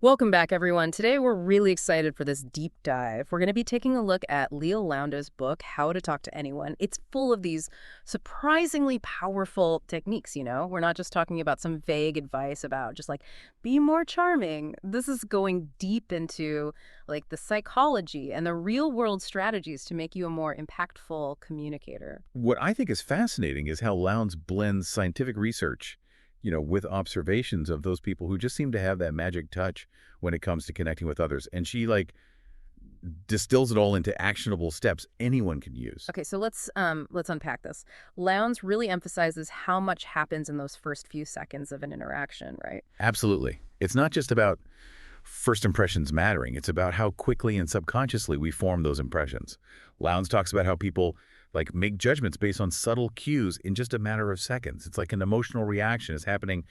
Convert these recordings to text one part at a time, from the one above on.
Welcome back, everyone. Today, we're really excited for this deep dive. We're going to be taking a look at Leo Loundo's book, How to Talk to Anyone. It's full of these surprisingly powerful techniques, you know? We're not just talking about some vague advice about just like, be more charming. This is going deep into like the psychology and the real world strategies to make you a more impactful communicator. What I think is fascinating is how Lowndes blends scientific research, with observations of those people who just seem to have that magic touch when it comes to connecting with others. And she distills it all into actionable steps anyone can use. Okay, so let's unpack this. Lowndes really emphasizes how much happens in those first few seconds of an interaction, right? Absolutely. It's not just about first impressions mattering. It's about how quickly and subconsciously we form those impressions. Lowndes talks about how people make judgments based on subtle cues in just a matter of seconds. It's like an emotional reaction is happening,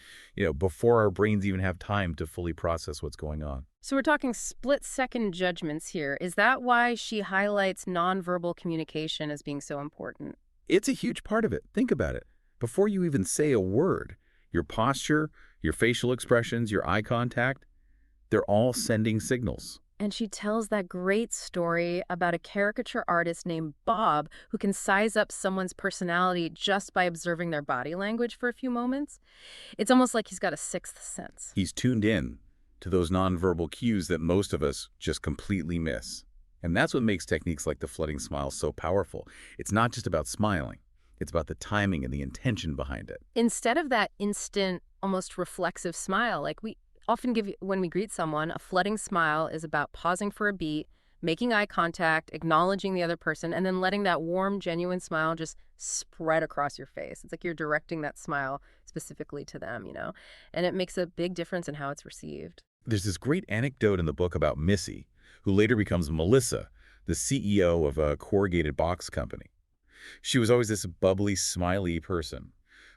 before our brains even have time to fully process what's going on. So we're talking split-second judgments here. Is that why she highlights nonverbal communication as being so important? It's a huge part of it. Think about it. Before you even say a word, your posture, your facial expressions, your eye contact, they're all sending signals. And she tells that great story about a caricature artist named Bob who can size up someone's personality just by observing their body language for a few moments. It's almost like he's got a sixth sense. He's tuned in to those nonverbal cues that most of us just completely miss. And that's what makes techniques like the flooding smile so powerful. It's not just about smiling. It's about the timing and the intention behind it. Instead of that instant, almost reflexive smile, like we often give when we greet someone, a flooding smile is about pausing for a beat, making eye contact, acknowledging the other person, and then letting that warm, genuine smile just spread across your face. It's like you're directing that smile specifically to them, and it makes a big difference in how it's received. There's this great anecdote in the book about Missy, who later becomes Melissa, the CEO of a corrugated box company. She was always this bubbly, smiley person.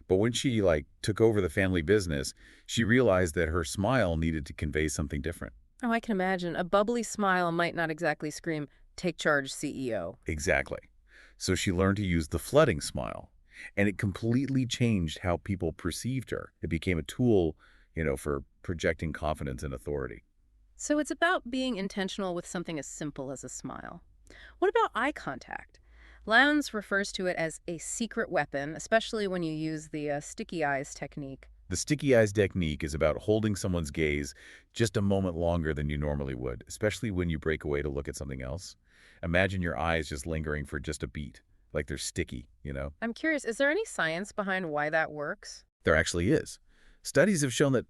But when she took over the family business, she realized that her smile needed to convey something different. Oh, I can imagine. A bubbly smile might not exactly scream, "Take charge, CEO." Exactly. So she learned to use the flooding smile, and it completely changed how people perceived her. It became a tool, for projecting confidence and authority. So it's about being intentional with something as simple as a smile. What about eye contact? Lowndes refers to it as a secret weapon, especially when you use the sticky eyes technique. The sticky eyes technique is about holding someone's gaze just a moment longer than you normally would, especially when you break away to look at something else. Imagine your eyes just lingering for just a beat, like they're sticky. I'm curious, is there any science behind why that works? There actually is. Studies have shown that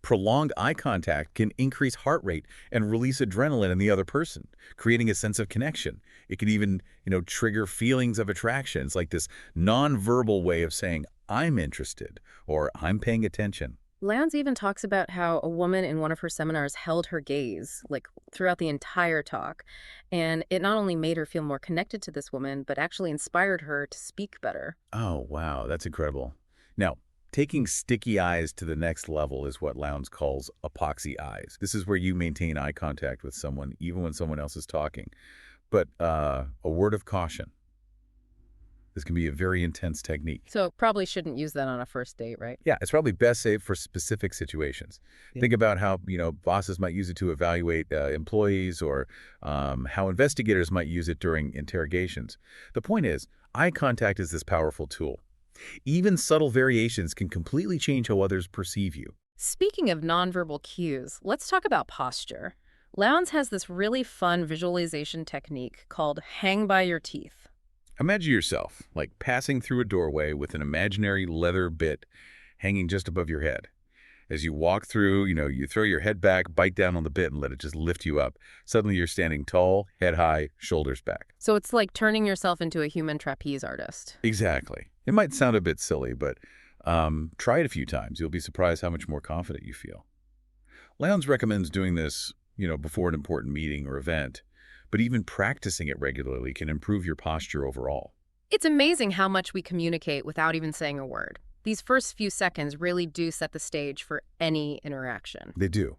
prolonged eye contact can increase heart rate and release adrenaline in the other person, creating a sense of connection. It can even, trigger feelings of attraction. It's like this nonverbal way of saying, I'm interested or I'm paying attention. Lowndes even talks about how a woman in one of her seminars held her gaze, throughout the entire talk. And it not only made her feel more connected to this woman, but actually inspired her to speak better. Oh, wow, that's incredible. Now, taking sticky eyes to the next level is what Lowndes calls epoxy eyes. This is where you maintain eye contact with someone even when someone else is talking. But a word of caution. This can be a very intense technique. So probably shouldn't use that on a first date, right? Yeah, it's probably best saved for specific situations. Yeah. Think about how, bosses might use it to evaluate employees or how investigators might use it during interrogations. The point is, eye contact is this powerful tool. Even subtle variations can completely change how others perceive you. Speaking of nonverbal cues, let's talk about posture. Lowndes has this really fun visualization technique called hang by your teeth. Imagine yourself, passing through a doorway with an imaginary leather bit hanging just above your head. As you walk through, you throw your head back, bite down on the bit, and let it just lift you up. Suddenly you're standing tall, head high, shoulders back. So it's like turning yourself into a human trapeze artist. Exactly. It might sound a bit silly, but try it a few times. You'll be surprised how much more confident you feel. Lowndes recommends doing this, before an important meeting or event, but even practicing it regularly can improve your posture overall. It's amazing how much we communicate without even saying a word. These first few seconds really do set the stage for any interaction. They do.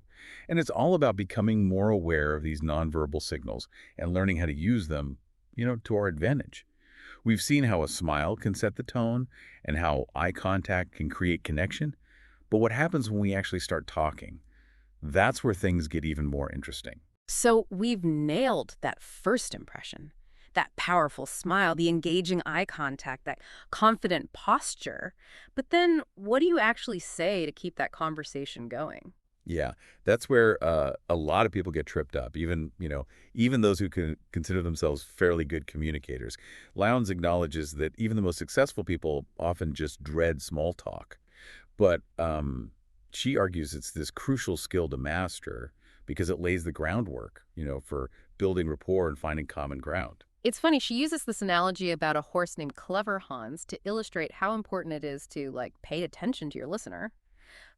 And it's all about becoming more aware of these nonverbal signals and learning how to use them, to our advantage. We've seen how a smile can set the tone and how eye contact can create connection. But what happens when we actually start talking? That's where things get even more interesting. So we've nailed that first impression. That powerful smile, the engaging eye contact, that confident posture. But then what do you actually say to keep that conversation going? Yeah, that's where a lot of people get tripped up, even those who can consider themselves fairly good communicators. Lowndes acknowledges that even the most successful people often just dread small talk. But she argues it's this crucial skill to master because it lays the groundwork, for building rapport and finding common ground. It's funny, she uses this analogy about a horse named Clever Hans to illustrate how important it is to, like, pay attention to your listener.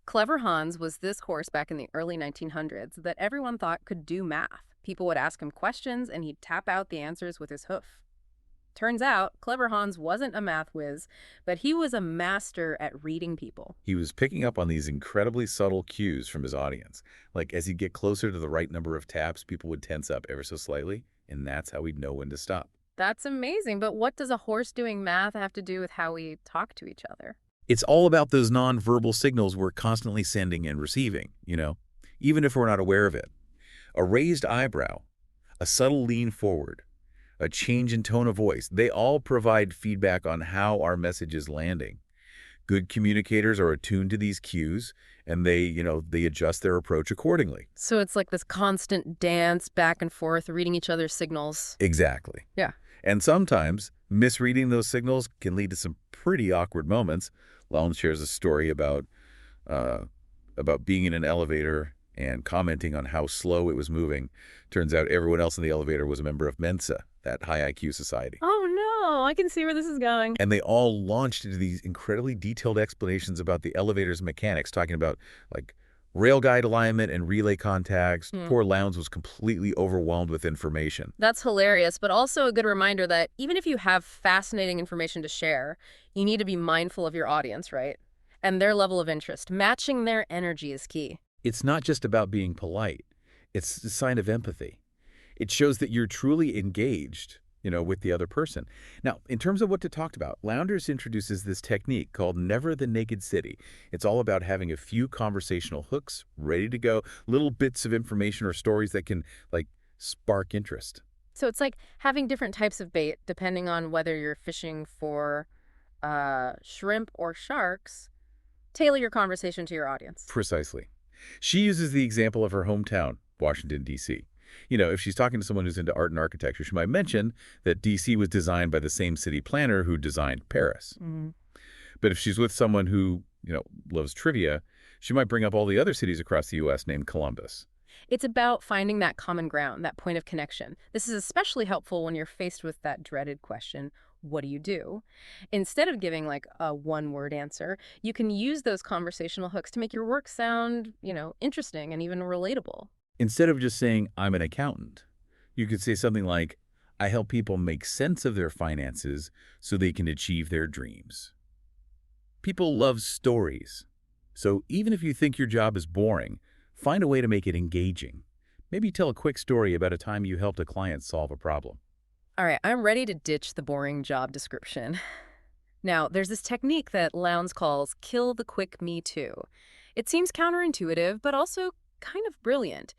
Clever Hans was this horse back in the early 1900s that everyone thought could do math. People would ask him questions and he'd tap out the answers with his hoof. Turns out, Clever Hans wasn't a math whiz, but he was a master at reading people. He was picking up on these incredibly subtle cues from his audience. Like as he'd get closer to the right number of taps, people would tense up ever so slightly, and that's how he'd know when to stop. That's amazing, but what does a horse doing math have to do with how we talk to each other? It's all about those nonverbal signals we're constantly sending and receiving, even if we're not aware of it. A raised eyebrow, a subtle lean forward, a change in tone of voice, they all provide feedback on how our message is landing. Good communicators are attuned to these cues, and they adjust their approach accordingly. So it's like this constant dance back and forth, reading each other's signals. Exactly. Yeah. And sometimes misreading those signals can lead to some pretty awkward moments. Lowndes shares a story uh, about being in an elevator and commenting on how slow it was moving. Turns out everyone else in the elevator was a member of Mensa, that high IQ society. Oh no, I can see where this is going. And they all launched into these incredibly detailed explanations about the elevator's mechanics, talking about like rail guide alignment and relay contacts. Poor Lowndes was completely overwhelmed with information. That's hilarious, but also a good reminder that even if you have fascinating information to share, you need to be mindful of your audience, right? And their level of interest. Matching their energy is key. It's not just about being polite. It's a sign of empathy. It shows that you're truly engaged, with the other person. Now, in terms of what to talk about, Lowndes introduces this technique called Never the Naked City. It's all about having a few conversational hooks ready to go, little bits of information or stories that can, like, spark interest. So it's like having different types of bait depending on whether you're fishing for shrimp or sharks. Tailor your conversation to your audience. Precisely. She uses the example of her hometown, Washington, D.C. If she's talking to someone who's into art and architecture, she might mention that D.C. was designed by the same city planner who designed Paris. But if she's with someone who, loves trivia, she might bring up all the other cities across the U.S. named Columbus. It's about finding that common ground, that point of connection. This is especially helpful when you're faced with that dreaded question, what do you do? Instead of giving like a one-word answer, you can use those conversational hooks to make your work sound, interesting and even relatable. Instead of just saying, I'm an accountant, you could say something like, I help people make sense of their finances so they can achieve their dreams. People love stories. So even if you think your job is boring, find a way to make it engaging. Maybe tell a quick story about a time you helped a client solve a problem. All right, I'm ready to ditch the boring job description. Now, there's this technique that Lowndes calls kill the quick me too. It seems counterintuitive, but also kind of brilliant.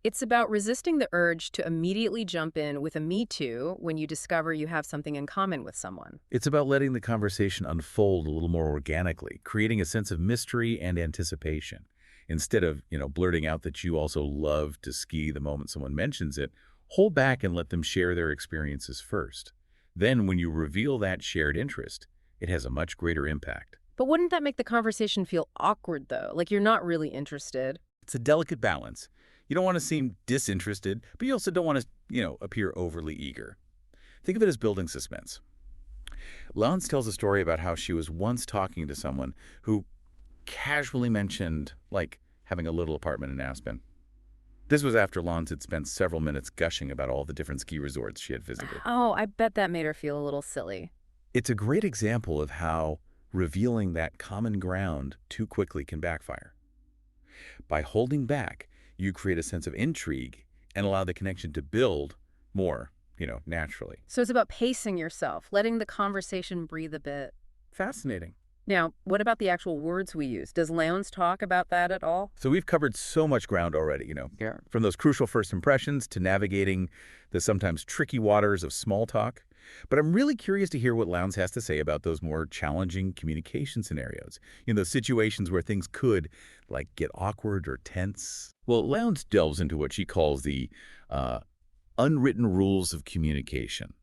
It's about resisting the urge to immediately jump in with a me too when you discover you have something in common with someone. It's about letting the conversation unfold a little more organically, creating a sense of mystery and anticipation. Instead of, blurting out that you also love to ski the moment someone mentions it, hold back and let them share their experiences first. Then when you reveal that shared interest, it has a much greater impact. But wouldn't that make the conversation feel awkward, though? Like you're not really interested? It's a delicate balance. You don't want to seem disinterested, but you also don't want to, appear overly eager. Think of it as building suspense. Lowndes tells a story about how she was once talking to someone who casually mentioned, like, having a little apartment in Aspen. This was after Lowndes had spent several minutes gushing about all the different ski resorts she had visited. Oh, I bet that made her feel a little silly. It's a great example of how revealing that common ground too quickly can backfire. By holding back, you create a sense of intrigue and allow the connection to build more, naturally. So it's about pacing yourself, letting the conversation breathe a bit. Fascinating. Now, what about the actual words we use? Does Lowndes talk about that at all? So we've covered so much ground already, Yeah. from those crucial first impressions to navigating the sometimes tricky waters of small talk. But I'm really curious to hear what Lowndes has to say about those more challenging communication scenarios, those situations where things could, like, get awkward or tense. Well, Lowndes delves into what she calls the uh, unwritten rules of communication.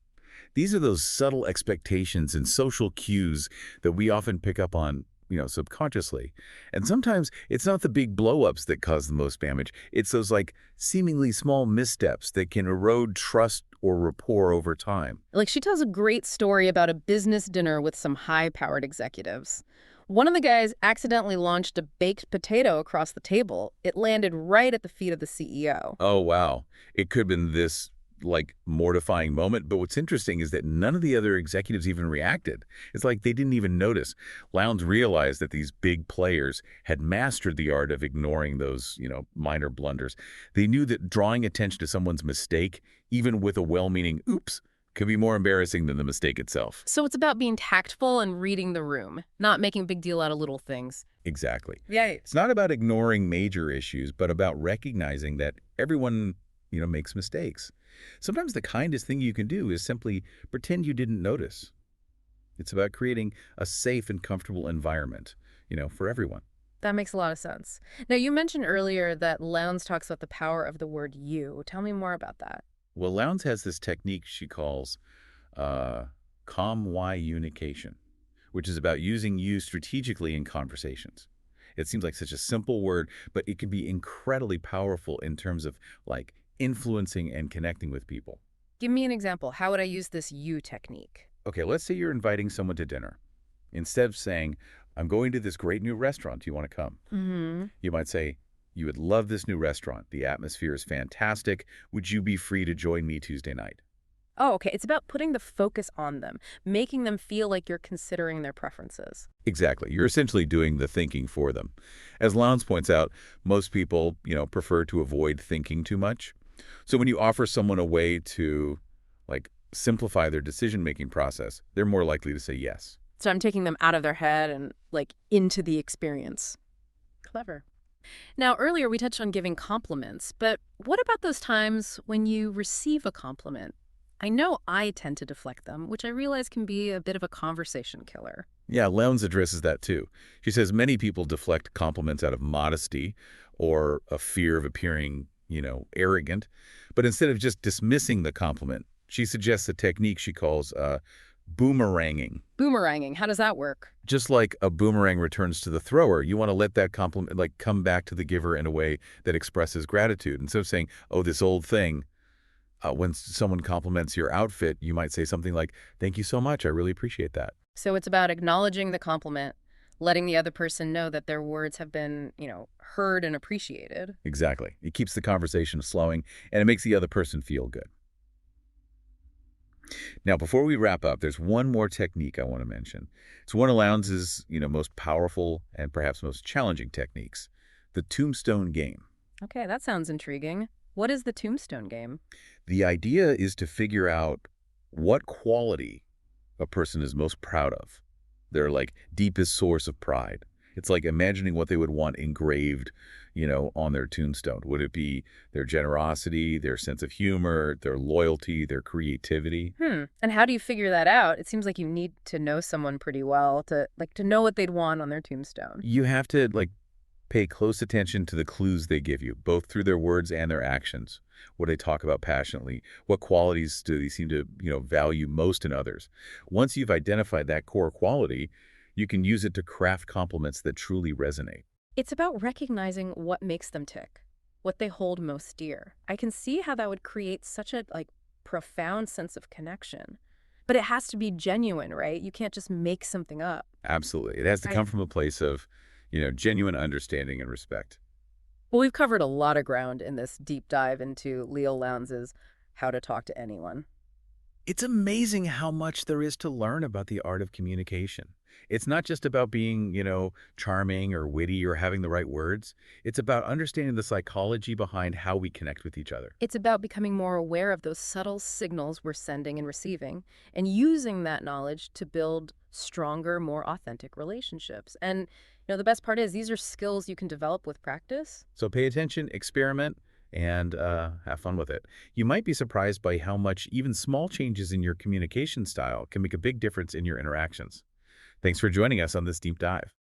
These are those subtle expectations and social cues that we often pick up on, subconsciously. And sometimes it's not the big blow-ups that cause the most damage. It's those, like, seemingly small missteps that can erode trust or rapport over time. Like, she tells a great story about a business dinner with some high-powered executives. One of the guys accidentally launched a baked potato across the table. It landed right at the feet of the CEO. Oh, wow. It could have been this, like, mortifying moment, but what's interesting is that none of the other executives even reacted. It's like they didn't even notice. Lowndes realized that these big players had mastered the art of ignoring those, minor blunders. They knew that drawing attention to someone's mistake, even with a well-meaning oops, could be more embarrassing than the mistake itself. So it's about being tactful and reading the room, not making a big deal out of little things. Exactly. Yeah. It's not about ignoring major issues, but about recognizing that everyone, makes mistakes. Sometimes the kindest thing you can do is simply pretend you didn't notice. It's about creating a safe and comfortable environment, for everyone. That makes a lot of sense. Now, you mentioned earlier that Lowndes talks about the power of the word you. Tell me more about that. Well, Lowndes has this technique she calls calm why unication, which is about using you strategically in conversations. It seems like such a simple word, but it can be incredibly powerful in terms of, like, influencing and connecting with people. Give me an example. How would I use this you technique? Okay, let's say you're inviting someone to dinner. Instead of saying, I'm going to this great new restaurant, do you want to come? Mm-hmm. You might say, you would love this new restaurant. The atmosphere is fantastic. Would you be free to join me Tuesday night? Oh, okay. It's about putting the focus on them, making them feel like you're considering their preferences. Exactly. You're essentially doing the thinking for them. As Lowndes points out, most people, prefer to avoid thinking too much. So when you offer someone a way to, like, simplify their decision-making process, they're more likely to say yes. So I'm taking them out of their head and, like, into the experience. Clever. Now, earlier we touched on giving compliments, but what about those times when you receive a compliment? I know I tend to deflect them, which I realize can be a bit of a conversation killer. Yeah, Lowndes addresses that too. She says many people deflect compliments out of modesty or a fear of appearing, arrogant. But instead of just dismissing the compliment, she suggests a technique she calls boomeranging. Boomeranging, how does that work? Just like a boomerang returns to the thrower, you want to let that compliment, like, come back to the giver in a way that expresses gratitude. Instead of saying, oh, this old thing, when someone compliments your outfit, you might say something like, thank you so much, I really appreciate that. So it's about acknowledging the compliment, letting the other person know that their words have been, heard and appreciated. Exactly. It keeps the conversation flowing, and it makes the other person feel good. Now, before we wrap up, there's one more technique I want to mention. It's one of Lowndes' most powerful and perhaps most challenging techniques, the tombstone game. Okay, that sounds intriguing. What is the tombstone game? The idea is to figure out what quality a person is most proud of, their, like, deepest source of pride. It's like imagining what they would want engraved, on their tombstone. Would it be their generosity, their sense of humor, their loyalty, their creativity? And how do you figure that out? It seems like you need to know someone pretty well to know what they'd want on their tombstone. You have to, like, pay close attention to the clues they give you, both through their words and their actions. What they talk about passionately. What qualities do they seem to, value most in others? Once you've identified that core quality, you can use it to craft compliments that truly resonate. It's about recognizing what makes them tick, what they hold most dear. I can see how that would create such a, profound sense of connection. But it has to be genuine, right? You can't just make something up. Absolutely. It has to come from a place of, genuine understanding and respect. Well, we've covered a lot of ground in this deep dive into Leal Lowndes' How to Talk to Anyone. It's amazing how much there is to learn about the art of communication. It's not just about being, charming or witty or having the right words. It's about understanding the psychology behind how we connect with each other. It's about becoming more aware of those subtle signals we're sending and receiving, and using that knowledge to build stronger, more authentic relationships. And, the best part is these are skills you can develop with practice. So pay attention, experiment, and have fun with it. You might be surprised by how much even small changes in your communication style can make a big difference in your interactions. Thanks for joining us on this deep dive.